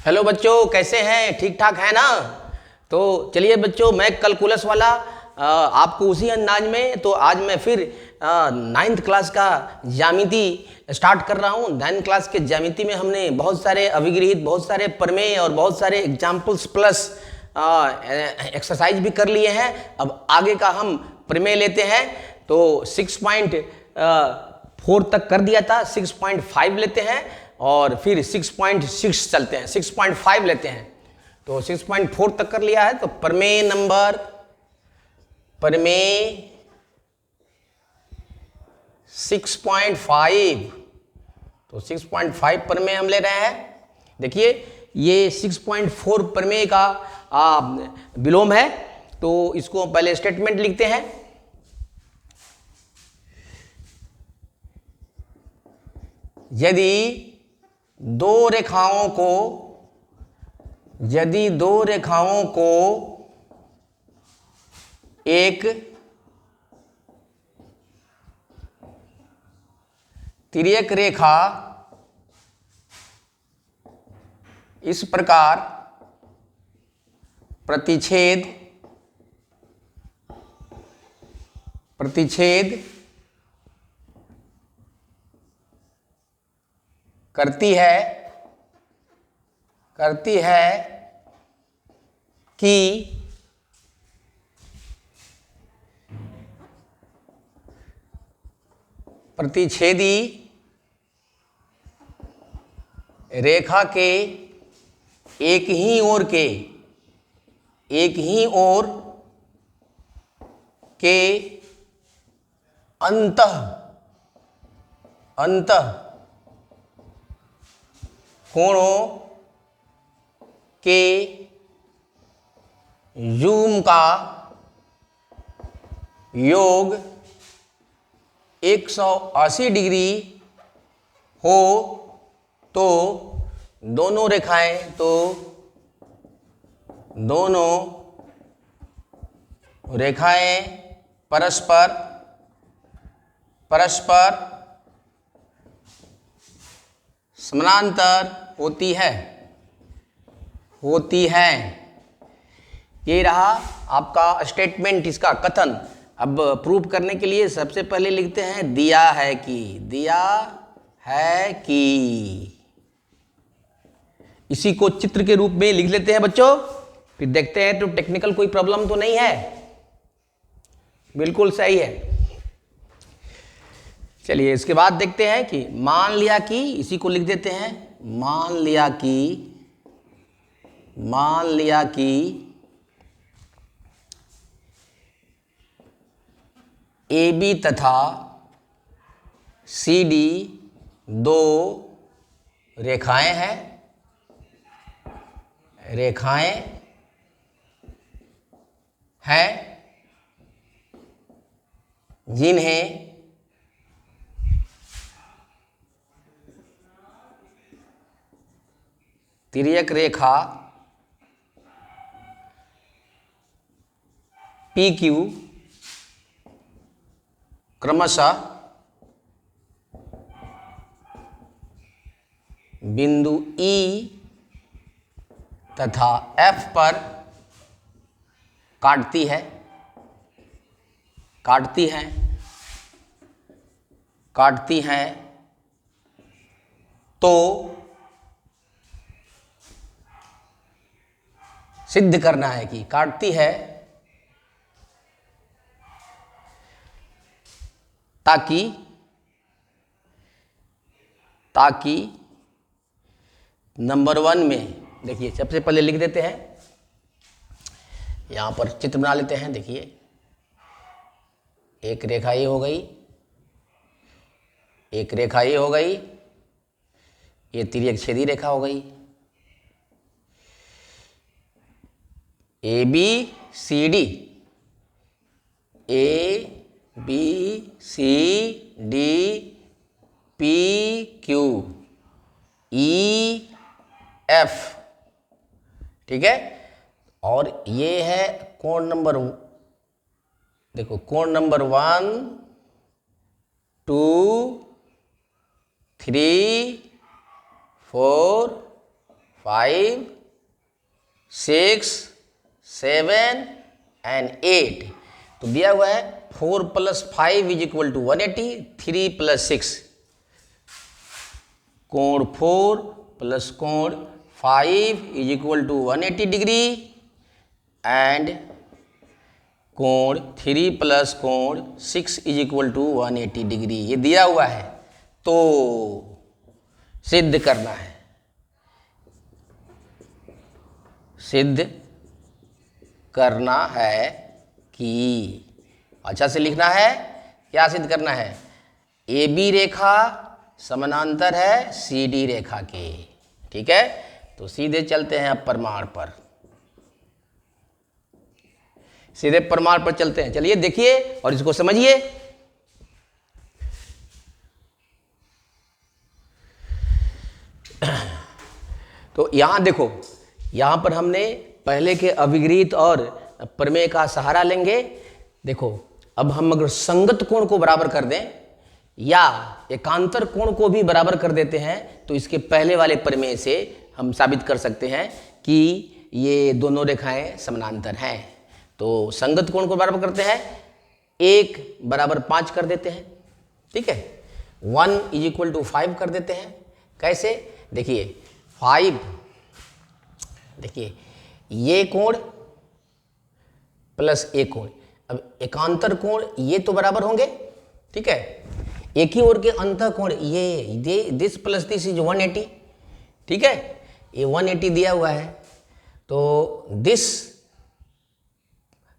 Hello बच्चों, कैसे हैं? ठीक ठाक है ना? तो चलिए बच्चों, मैं कैलकुलस वाला आपको उसी अंदाज में, तो आज मैं फिर 9th क्लास का ज्यामिति स्टार्ट कर रहा हूँ। 9th क्लास के ज्यामिति में हमने बहुत सारे अभिगृहित, बहुत सारे प्रमेय और बहुत सारे एग्जाम्पल्स प्लस एक्सरसाइज भी कर लिए हैं। अब आगे का हम प्रमेय लेते हैं। तो 6.4 तक कर दिया था, 6.5 लेते हैं और फिर 6.6 चलते हैं, 6.5 लेते हैं। तो 6.4 तक कर लिया है। तो प्रमेय 6.5, तो 6.5 प्रमेय हम ले रहे हैं। देखिए ये 6.4 प्रमेय का विलोम है। तो इसको पहले स्टेटमेंट लिखते हैं। यदि दो रेखाओं को एक तिर्यक रेखा इस प्रकार प्रतिच्छेद करती है कि प्रतिच्छेदी रेखा के एक ही ओर के अंतः कोणों के यूम का योग 180 डिग्री हो तो दोनों रेखाएं परस्पर समानांतर होती है। ये रहा आपका स्टेटमेंट, इसका कथन। अब प्रूव करने के लिए सबसे पहले लिखते हैं दिया है कि। इसी को चित्र के रूप में लिख लेते हैं बच्चों, फिर देखते हैं तो टेक्निकल कोई प्रॉब्लम तो नहीं है। बिल्कुल सही है। चलिए इसके बाद देखते हैं कि मान लिया कि, इसी को लिख देते हैं। मान लिया कि AB तथा CD दो रेखाएं हैं जिन्हें तिर्यक रेखा PQ क्रमशः बिंदु E तथा F पर काटती हैं तो सिद्ध करना है कि काटती है ताकि नंबर 1 में, देखिए सबसे पहले लिख देते हैं, यहां पर चित्र बना लेते हैं। देखिए एक रेखा ये हो गई, एक रेखा ये हो गई, ये तिर्यक छेदी रेखा हो गई। ABCD PQ EF, ठीक है। और ये है कोण नंबर, देखो कोण नंबर 1 2 3 4 5, 6, 7 एंड 8। तो दिया हुआ है 4 + 5 = 180, 3 + 6 कोण 4 + कोण 5 = 180 डिग्री एंड कोण 3 + कोण 6 = 180 डिग्री। ये दिया हुआ है तो सिद्ध करना है, सिद्ध करना है कि, अच्छा से लिखना है, क्या सिद्ध करना है? AB रेखा समानांतर है CD रेखा के। ठीक है, तो सीधे चलते हैं अब प्रमाण पर, सीधे प्रमाण पर चलते हैं। चलिए देखिए और इसको समझिए। तो यहां देखो, यहां पर हमने पहले के अभिगृहित और प्रमेय का सहारा लेंगे। देखो अब हम अगर संगत कोण को बराबर कर दें या एकांतर कोण को भी बराबर कर देते हैं तो इसके पहले वाले प्रमेय से हम साबित कर सकते हैं कि ये दोनों रेखाएं समानांतर हैं। तो संगत कोण को बराबर करते हैं, 1 = 5 कर देते हैं। ठीक है, 1 = 5 कर देते हैं। कैसे? देखिए 5, देखिए ये कोण प्लस ये कोण, अब एकांतर कोण ये तो बराबर होंगे। ठीक है, एक ही ओर के अंतः कोण ये दिस प्लस दिस इज 180। ठीक है, ये 180 दिया हुआ है तो दिस,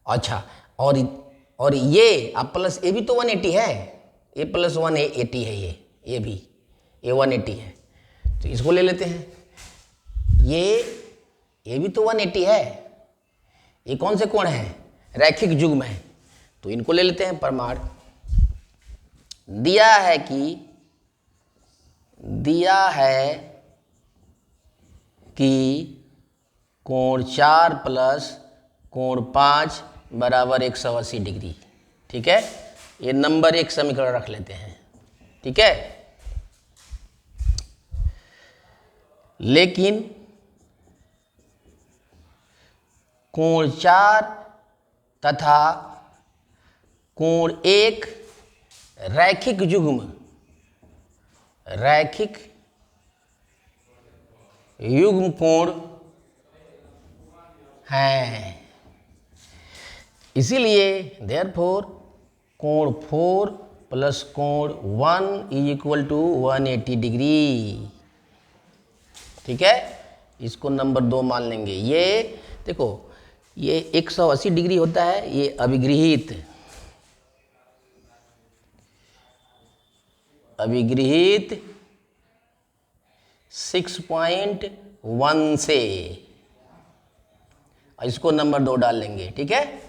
अच्छा और ये अब प्लस ये भी तो 180 है, ये प्लस 180 है, ये भी ये 180 है, तो इसको ले लेते हैं। ये भी तो 180 है, ये कौन से कोण है? रैखिक युग्म है, तो इनको ले लेते हैं। प्रमाण दिया है कि कोण 4 + कोण 5 = 180 डिग्री। ठीक है, ये नंबर 1 समीकरण रख लेते हैं। ठीक है, लेकिन कोण 4 तथा कोण 1 रैखिक युग्म कोण हैं, इसीलिए देयरफॉर कोण 4 + कोण 1 = 180 डिग्री। ठीक है, इसको नंबर 2 मान लेंगे। ये देखो ये 180 डिग्री होता है, ये अभिगृहित 6.1 से, इसको नंबर 2 डाल लेंगे। ठीक है,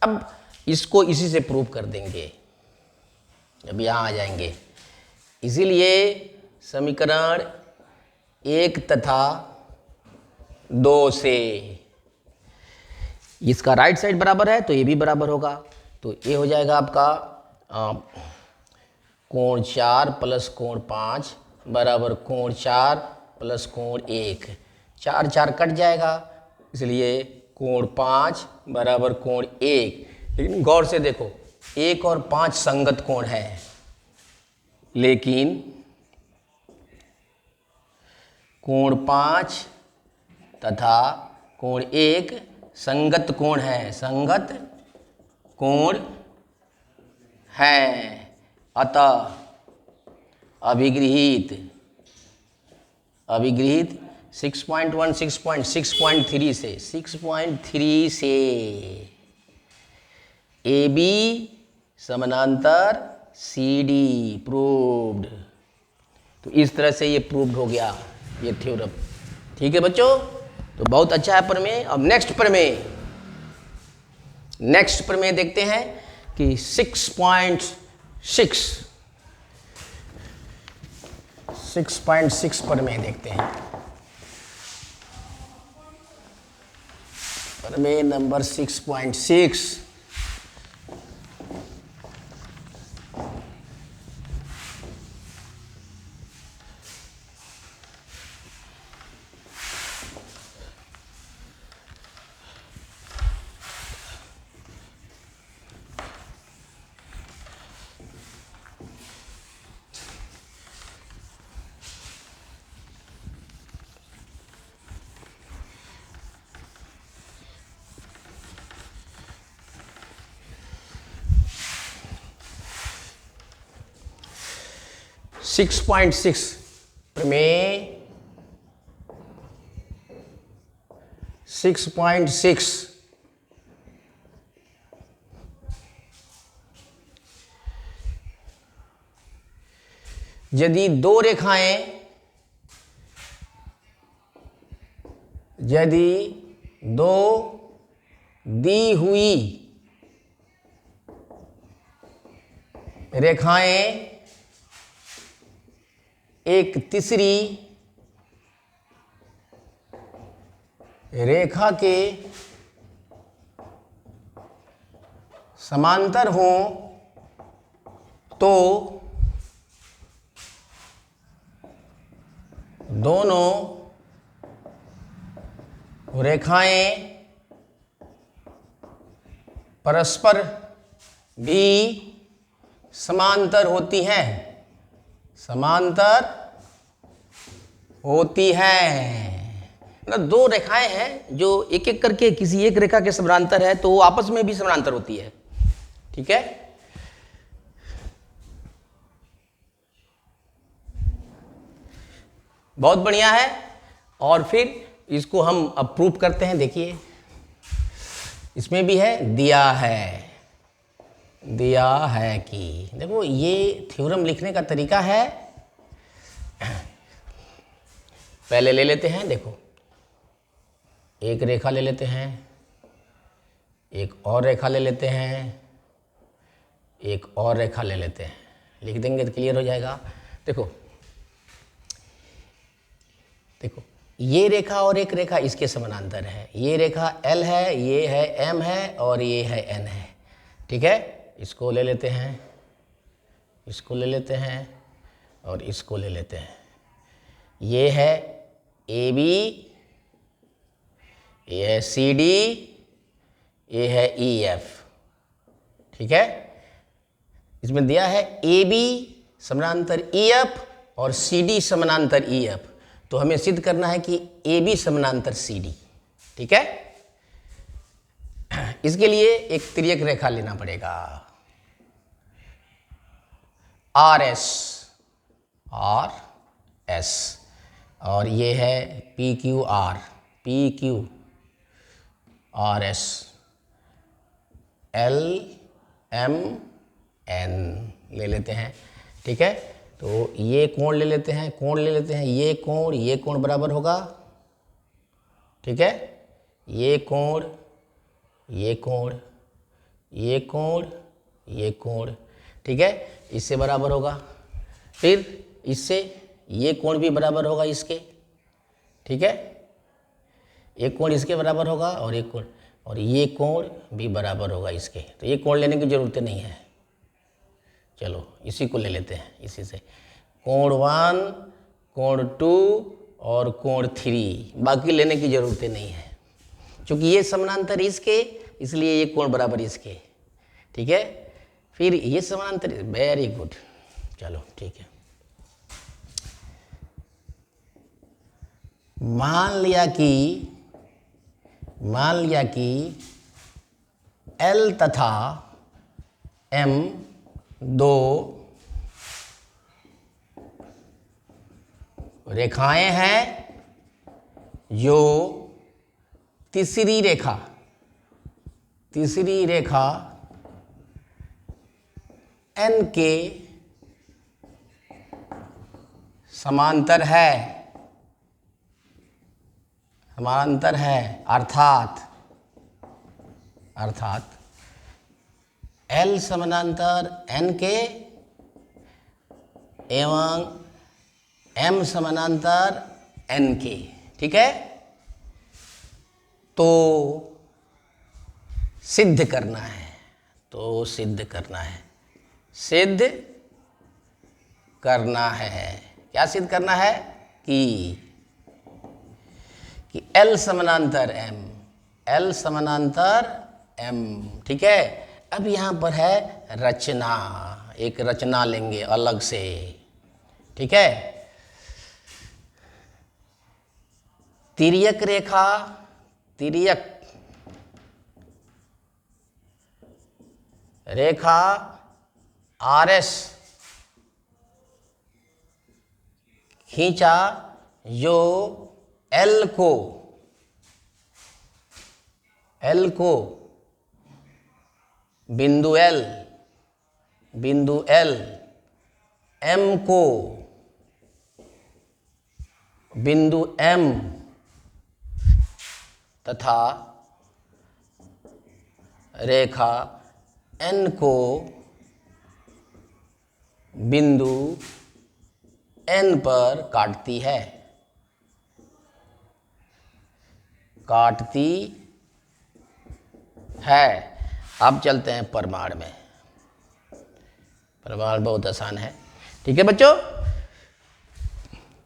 अब इसको इसी से प्रूव कर देंगे, अब यहाँ आ जाएंगे। इसीलिए समीकरण 1 तथा 2 से इसका राइट साइड बराबर है तो ये भी बराबर होगा, तो ये हो जाएगा आपका कोण 4 + कोण 5 = कोण 4 + कोण 1, 4 4 कट जाएगा, इसलिए कोण 5 = कोण 1। लेकिन गौर से देखो 1 और 5 संगत कोण है, लेकिन कोण 5 तथा कोण 1 संगत कोण है, संगत कोण है, अतः अभिगृहित 6.1 6.3 से AB समानांतर CD प्रूव्ड। तो इस तरह से ये प्रूव्ड हो गया ये थ्योरम। ठीक है बच्चों, तो बहुत अच्छा है प्रमेय। अब नेक्स्ट प्रमेय देखते हैं कि 6.6 प्रमेय देखते हैं। प्रमेय नंबर 6.6। 6.6 प्रमेय 6.6 यदि दो रेखाएं यदि दो दी हुई रेखाएं एक तीसरी रेखा के समांतर हों तो दोनों रेखाएं परस्पर भी समांतर होती हैं, समांतर होती हैं। मतलब दो रेखाएं हैं जो एक एक करके किसी एक रेखा के समांतर है तो वो आपस में भी समांतर होती है। ठीक है, बहुत बढ़िया है। और फिर इसको हम अब प्रूफ करते हैं। देखिए इसमें भी है दिया है कि, देखो ये थ्योरम लिखने का तरीका है। पहले ले लेते हैं, देखो एक रेखा ले लेते हैं, एक और रेखा ले लेते हैं, एक और रेखा ले लेते हैं, लिख देंगे तो क्लियर हो जाएगा। देखो देखो ये रेखा और एक रेखा इसके समानांतर है, ये रेखा L है, ये है M है और ये है N है। ठीक है, इसको ले लेते हैं, इसको ले लेते हैं और इसको ले लेते हैं। ये है AB, ये है CD, ये है EF। ठीक है, इसमें दिया है AB समानांतर EF और CD समानांतर EF, तो हमें सिद्ध करना है कि AB समानांतर CD। ठीक है, इसके लिए एक तिर्यक रेखा लेना पड़ेगा, RS, और ये है PQR, RS, LMN ले लेते हैं। ठीक है, तो ये कोण ले लेते हैं, ये कोण बराबर होगा। ठीक है, ये कोण, ये कोण, ठीक है, इससे बराबर होगा। फिर इससे ये कोण भी बराबर होगा इसके। ठीक है, एक कोण इसके बराबर होगा और एक कोण, और ये कोण भी बराबर होगा इसके। तो ये कोण लेने की जरूरत नहीं है, चलो इसी को ले लेते हैं। इसी से कोण 1, कोण 2 और कोण 3, बाकी लेने की जरूरत नहीं है क्योंकि ये समानांतर इसके, इसलिए ये कोण बराबर इसके। ठीक है, फिर ये समानांतर, वेरी गुड, चलो ठीक है। मान लिया कि L तथा M दो रेखाएं हैं जो तीसरी रेखा N के समांतर है, अर्थात L समानांतर N के एवं M समानांतर N के। ठीक है, तो सिद्ध करना है, क्या सिद्ध करना है कि L समानांतर M, ठीक है। अब यहाँ पर है रचना, एक रचना लेंगे अलग से। ठीक है, तिर्यक रेखा RS खींचा जो एल को बिंदु एल एम को बिंदु एम तथा रेखा एन को बिंदु एन पर काटती है अब चलते हैं प्रमाण में। प्रमाण बहुत आसान है, ठीक है बच्चों।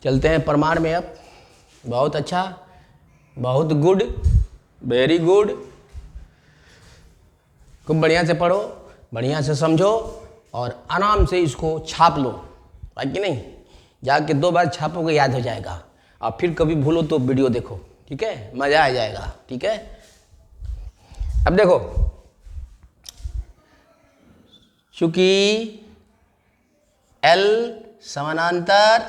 चलते हैं प्रमाण में अब। बहुत अच्छा, बहुत गुड, वेरी गुड। खूब बढ़िया से पढ़ो, बढ़िया से समझो और आराम से इसको छाप लो, है कि नहीं। जाके 2 बार छापोगे याद हो जाएगा, और फिर कभी भूलो तो वीडियो देखो, ठीक है, मज़ा आ जाएगा, ठीक है। अब देखो, चूंकि L समानांतर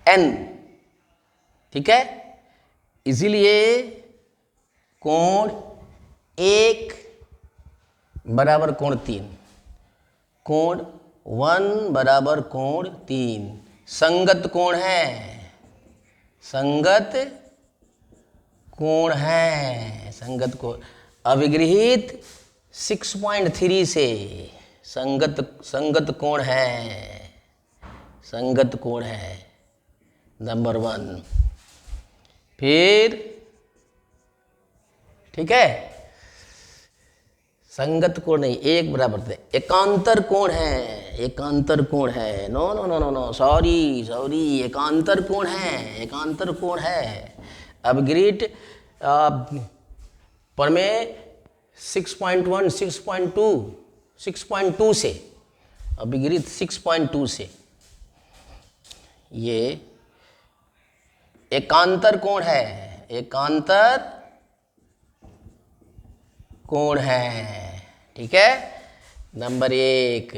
N, ठीक है, इसीलिए कोण 1 बराबर कोण 3, कोण 1 बराबर कोण 3 संगत कोण है, संगत कोण है, संगत कोण। अभिगृहित 6.3 से संगत कोण है, संगत कोण है नंबर 1। फिर ठीक है, संगत कोण नहीं, 1 बराबर थे, एकांतर कोण है, एकांतर कोण है, no no no no no, sorry, एकांतर कोण है, एकांतर कोण है। अभिगृहित प्रमेय 6.1, 6.2, 6.2 से, अभिगृहित 6.2 से ये एकांतर कोण है, एकांतर कोण है, ठीक है, नंबर 1।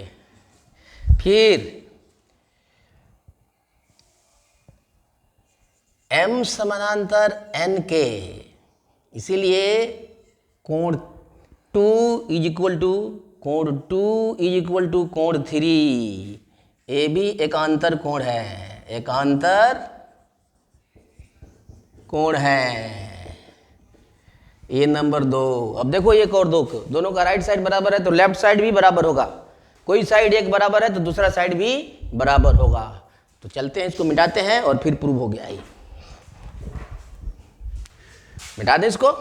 फिर M समानांतर N के, इसीलिए कोण 2 इज इक्वल टू कोण 3, ये भी एकांतर कोण है, एकांतर कोण है, ये नंबर 2। अब देखो एक और 2, दोनों का राइट साइड बराबर है तो लेफ्ट साइड भी बराबर होगा, कोई साइड एक बराबर है तो दूसरा साइड भी बराबर होगा। तो चलते हैं, इसको मिटाते हैं और फिर प्रूव हो गया। ये मिटा दें, इसको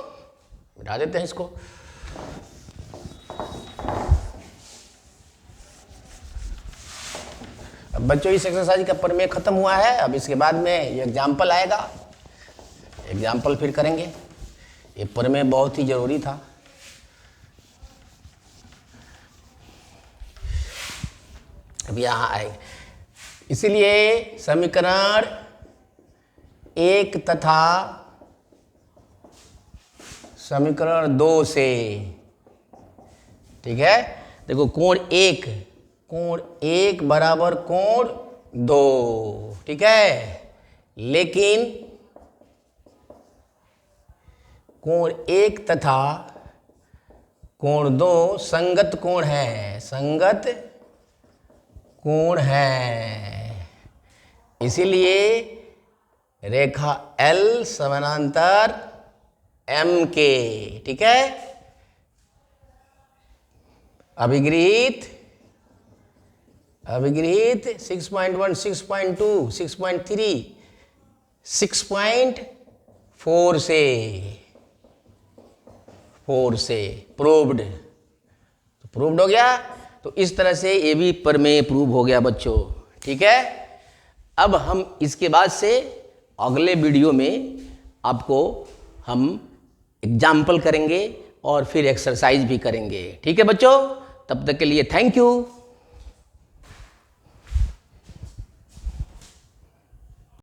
मिटा देते हैं इसको। अब बच्चों इस एक्सरसाइज का प्रमेय खत्म हुआ है। अब इसके बाद में ये एग्जाम्पल आएगा, एग्जाम्पल फिर करेंगे। ये प्रमेय बहुत ही जरूरी था। अब यहाँ आए, इसलिए समीकरण 1 तथा समीकरण 2 से, ठीक है, देखो कोण 1 बराबर कोण 2, ठीक है, लेकिन कोण 1 तथा कोण 2 संगत कोण है, संगत कोण है, इसीलिए रेखा L समानांतर M के, ठीक है, अभिगृहित 6.1, 6.2, 6.3, 6.4 से, 4 से प्रूव्ड, तो प्रूव्ड हो गया। तो इस तरह से ये भी प्रमेय प्रूव हो गया बच्चों, ठीक है। अब हम इसके बाद से अगले वीडियो में आपको हम एग्जाम्पल करेंगे और फिर एक्सरसाइज भी करेंगे, ठीक है बच्चों। तब तक के लिए थैंक यू।